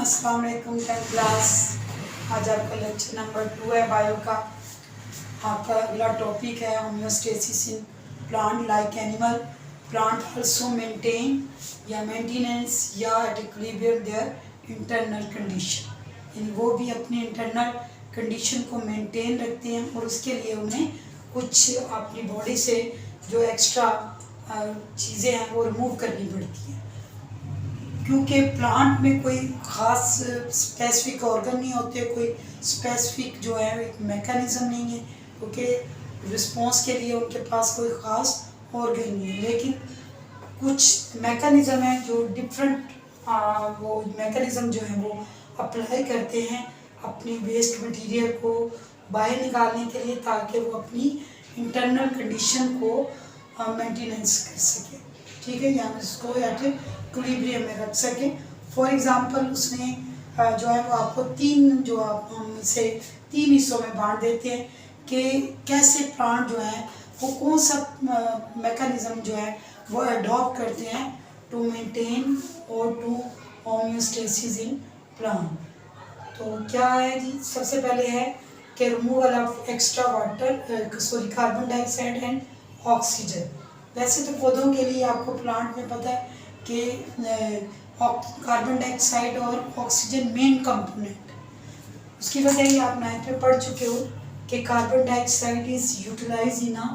अस्सलाम वालेकुम 10th class. आज आपका लेक्चर नंबर 2 है बायो का। आपका अगला टॉपिक है homeostasis in plant like animal. Plant also maintain या मेंटेनेंस या at equilibrium their internal condition, यानी वो भी अपनी इंटरनल कंडीशन को मेंटेन रखते हैं और उसके लिए उन्हें कुछ अपनी बॉडी से जो एक्स्ट्रा चीज़ें हैं वो रिमूव करनी पड़ती हैं, क्योंकि प्लांट में कोई ख़ास स्पेसिफिक ऑर्गन नहीं होते, कोई स्पेसिफिक जो है एक मैकेनिज़्म नहीं है, क्योंकि रिस्पॉन्स के लिए उनके पास कोई ख़ास ऑर्गन नहीं है। लेकिन कुछ मैकेनिज़्म है जो डिफरेंट वो मैकेनिज़्म जो है वो अप्लाई करते हैं अपनी वेस्ट मटेरियल को बाहर निकालने के लिए, ताकि वो अपनी इंटरनल कंडीशन को मेंटेनेंस कर सके, ठीक है, या इसको एट इक्विलिब्रियम में रख सके। फॉर एग्जांपल उसने जो है वो आपको हम इसे तीन हिस्सों में बांट देते हैं कि कैसे प्लांट जो है वो कौन सा मैकेनिज़्म जो है वो अडॉप्ट करते हैं टू मेंटेन और टू होम्योस्टेसिस इन प्लांट। तो क्या है जी, सबसे पहले है कि removal of extra carbon dioxide and oxygen. वैसे तो पौधों के लिए आपको प्लांट में पता है कि कार्बन डाइऑक्साइड और ऑक्सीजन मेन कंपोनेंट, उसकी वजह ही आप 9th में पढ़ चुके हो कि carbon dioxide is utilise in a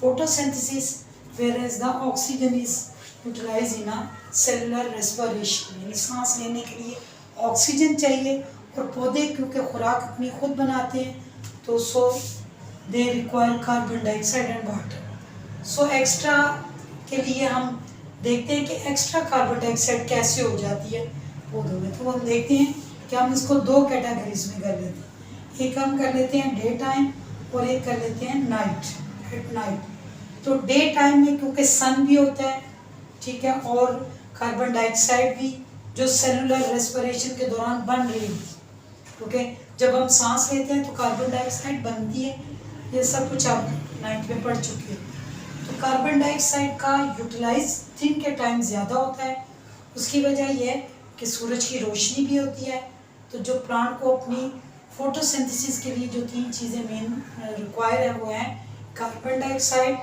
photosynthesis whereas the oxygen is utilized in a cellular respiration, यानी सांस लेने के लिए ऑक्सीजन चाहिए और पौधे क्योंकि खुराक अपनी खुद बनाते हैं तो so they require carbon dioxide and water. So extra के लिए हम देखते हैं कि एक्स्ट्रा कार्बन डाइऑक्साइड कैसे हो जाती है पौधों में। तो हम देखते हैं कि हम इसको दो कैटेगरीज में कर लेते हैं, एक हम कर लेते हैं डे टाइम और एक कर लेते हैं नाइट, एट नाइट। तो डे टाइम में क्योंकि सन भी होता है, ठीक है, और कार्बन डाइऑक्साइड भी जो सेलुलर रेस्पिरेशन के दौरान बन रही है, क्योंकि जब हम सांस लेते हैं तो कार्बन डाइऑक्साइड बनती है, ये सब कुछ आप 9th में पढ़ चुके हैं। तो कार्बन डाइऑक्साइड का यूटिलाइज दिन के टाइम ज़्यादा होता है। उसकी वजह यह है कि सूरज की रोशनी भी होती है, तो जो प्लांट को अपनी फोटोसिंथेसिस के लिए जो तीन चीज़ें मेन रिक्वायर है वो है कार्बन डाइऑक्साइड,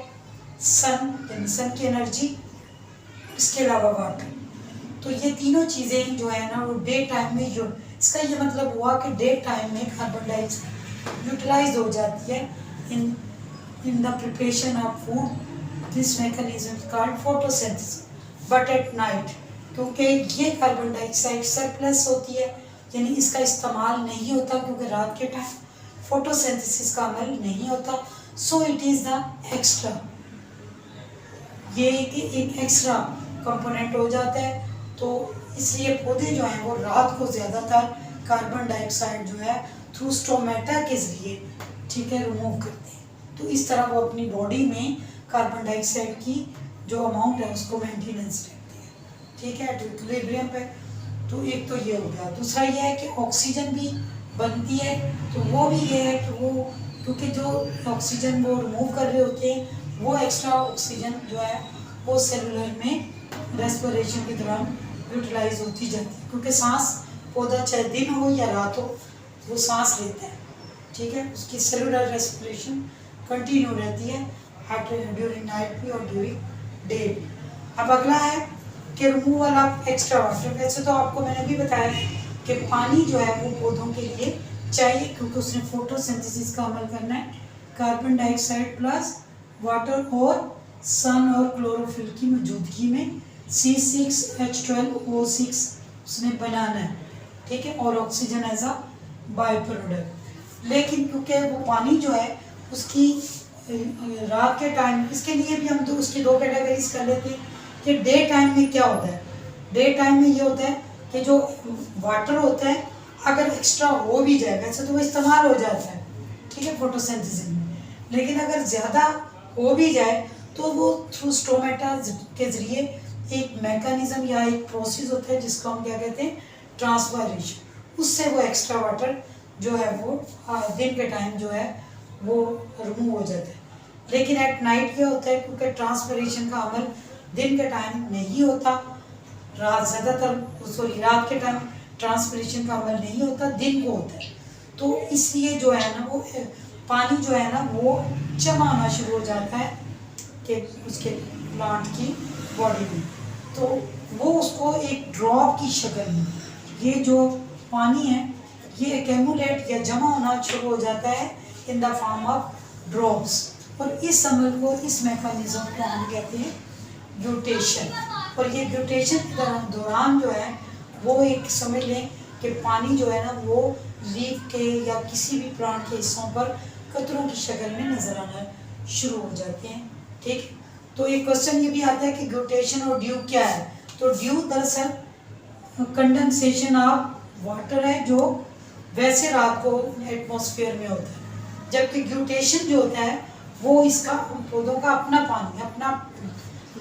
सन यानी सन की एनर्जी, इसके अलावा वाटर। तो ये तीनों चीज़ें जो है ना वो डे टाइम में इसका ये मतलब हुआ कि डे टाइम में कार्बन डाइऑक्साइड यूटिलाइज हो जाती है in the preparation of food. This mechanism is called photosynthesis. But at night क्योंकि ये कार्बन डाइऑक्साइड सरप्लस होती है, यानी इसका इस्तेमाल नहीं होता, क्योंकि रात के टाइम फोटोसिंथेसिस का अमल नहीं होता। So it is the extra, ये एक एक्स्ट्रा कंपोनेंट हो जाता है। तो इसलिए पौधे जो हैं वो रात को ज़्यादातर कार्बन डाइऑक्साइड जो है थ्रू स्टोमेटा के ज़रिए, ठीक है, रिमूव करते हैं। तो इस तरह वो अपनी बॉडी में कार्बन डाइऑक्साइड की जो अमाउंट है उसको मेंटेनेंस रखते हैं, ठीक है, इक्विलिब्रियम पे। तो एक तो ये हो गया। दूसरा ये है कि ऑक्सीजन भी बनती है, तो वो भी ये है कि वो क्योंकि जो ऑक्सीजन वो रिमूव कर रहे होते हैं वो एक्स्ट्रा ऑक्सीजन जो है वो सेलुलर में रेस्पिरेशन के दौरान यूटिलाइज होती जाती है, क्योंकि सांस पौधा चाहे दिन हो या रात हो वो सांस लेता है, ठीक है, उसकी सेलुलर रेस्पिरेशन कंटिन्यू रहती है ड्यूरिंग नाइट भी और ड्यूरिंग डे भी। अब अगला है कि रिमूवल ऑफ एक्स्ट्रा वाटर। वैसे तो आपको मैंने भी बताया कि पानी जो है वो पौधों के लिए चाहिए, क्योंकि उसने फोटोसिंथेसिस का अमल करना है। कार्बन डाइऑक्साइड प्लस वाटर और सन और क्लोरोफिल की मौजूदगी में C6H12O6 उसने बनाना है, ठीक है, और oxygen as a by product. लेकिन क्योंकि वो पानी जो है उसकी रात के टाइम, इसके लिए भी हम उसकी दो कैटेगरीज कर लेते हैं कि डे टाइम में क्या होता है। डे टाइम में ये होता है कि जो वाटर होता है अगर एक्स्ट्रा हो भी जाए, वैसे तो वो इस्तेमाल हो जाता है, ठीक है, फोटोसिंथेसिस में, लेकिन अगर ज़्यादा हो भी जाए तो वो थ्रू स्टोमेटा के ज़रिए एक मैकेनिज़्म या एक प्रोसेस होता है जिसको हम क्या कहते हैं, ट्रांसपायरेशन, उससे वो एक्स्ट्रा वाटर जो है वो दिन के टाइम जो है वो रिमूव हो जाता है। लेकिन एट नाइट क्या होता है, क्योंकि ट्रांसपायरेशन का अमल दिन के टाइम नहीं होता, रात के टाइम ट्रांसपिरेशन का अमल नहीं होता, दिन को होता है। तो इसलिए जो है ना वो पानी जो है ना वो जमा होना शुरू हो जाता है कि उसके प्लांट की बॉडी में, तो वो उसको एक ड्रॉप की शक्ल में, ये जो पानी है ये एक्यूमुलेट या जमा होना शुरू हो जाता है in the form of drops. और इस अमल को, इस मैकेनिज्म को हम कहते हैं ब्यूटेशन। और ये ब्यूटेशन के दौरान जो है वो एक समझ लें कि पानी जो है ना वो लीफ के या किसी भी प्लांट के हिस्सों पर कतरों की शक्ल में नजर आना शुरू हो जाते हैं। ठीक, तो एक क्वेश्चन ये भी आता है कि ग्लूटेशन और ड्यू क्या है। तो ड्यू दरअसल कंडेंसेशन ऑफ वाटर है जो वैसे रात को एटमॉस्फेयर में होता है, जबकि ग्लूटेशन जो होता है वो इसका पौधों का अपना पानी, अपना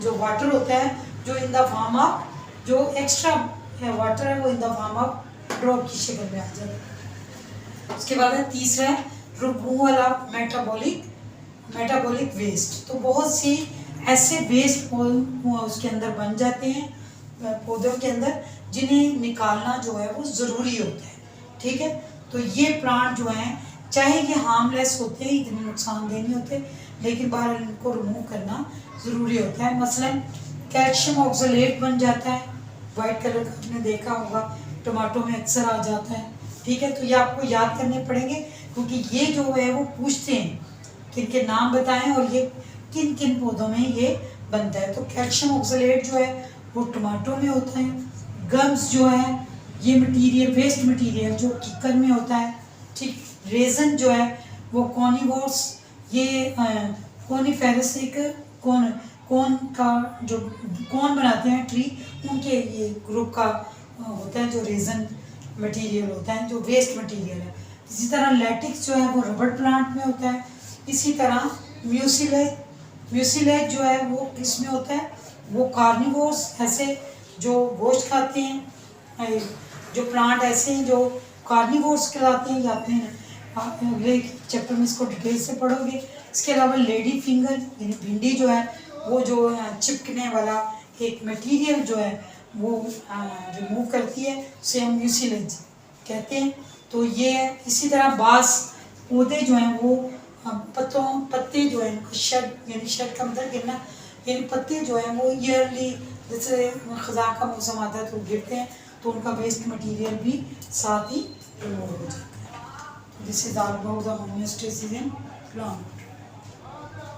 जो वाटर होता है जो इन द फॉर्म ऑफ, जो एक्स्ट्रा वाटर है वो in the form of drop की शक्ल में आ जाता है। उसके बाद है तीसरा है रिमूवल ऑफ मेटाबॉलिक वेस्ट। तो बहुत सी ऐसे वेस्ट उसके अंदर बन जाते हैं पौधों के अंदर जिन्हें निकालना जो है वो ज़रूरी होता है। ठीक है, तो ये प्लांट जो हैं चाहे ये हार्मलेस होते हैं, इतने नुकसानदेह नहीं होते, लेकिन बाहर इनको रिमूव करना ज़रूरी होता है। मसलन कैल्शियम ऑक्सलेट बन जाता है, वाइट कलर का आपने देखा होगा, टमाटो में अक्सर आ जाता है। ठीक है, तो ये आपको याद करने पड़ेंगे क्योंकि ये जो है वो पूछते हैं किन के नाम बताएं और ये किन किन पौधों में ये बनता है। तो कैल्शियम ऑक्सलेट जो है वो टमाटो में होता है। गम्स जो है ये मटीरियल, वेस्ट मटीरियल जो किकर में होता है। ठीक, रेजन जो है वो कॉनिवोर्स, ये कॉनिफेरस एक कौन का जो कौन बनाते हैं ट्री, उनके ये ग्रुप का होता है जो रेजन मटेरियल होता है, जो वेस्ट मटेरियल है। इसी तरह लैटिक्स जो है वो रबड़ प्लांट में होता है। इसी तरह म्यूसिलेज जो है वो किस में होता है, वो कार्निवोर्स, ऐसे जो गोश्त खाते हैं, जो प्लांट ऐसे हैं जो कार्निवोर्स कहलाते हैं, या आपने अगले चैप्टर में इसको डिटेल से पढ़ोगे। इसके अलावा लेडी फिंगर यानी भिंडी जो है वो जो चिपकने वाला एक मटेरियल जो है वो रिमूव करती है, उसे हम म्यूसिलेज कहते हैं। तो ये है। इसी तरह बांस पौधे जो हैं वो पत्ते जो हैं शड, यानी शड का मतलब गिरना, यानी पत्ते जो हैं वो ईयरली, जैसे खज़ां का मौसम आता है तो गिरते हैं, तो उनका वेस्ट मटेरियल भी साथ ही रिमूव हो जाता है। This is all about the homeostasis in plant.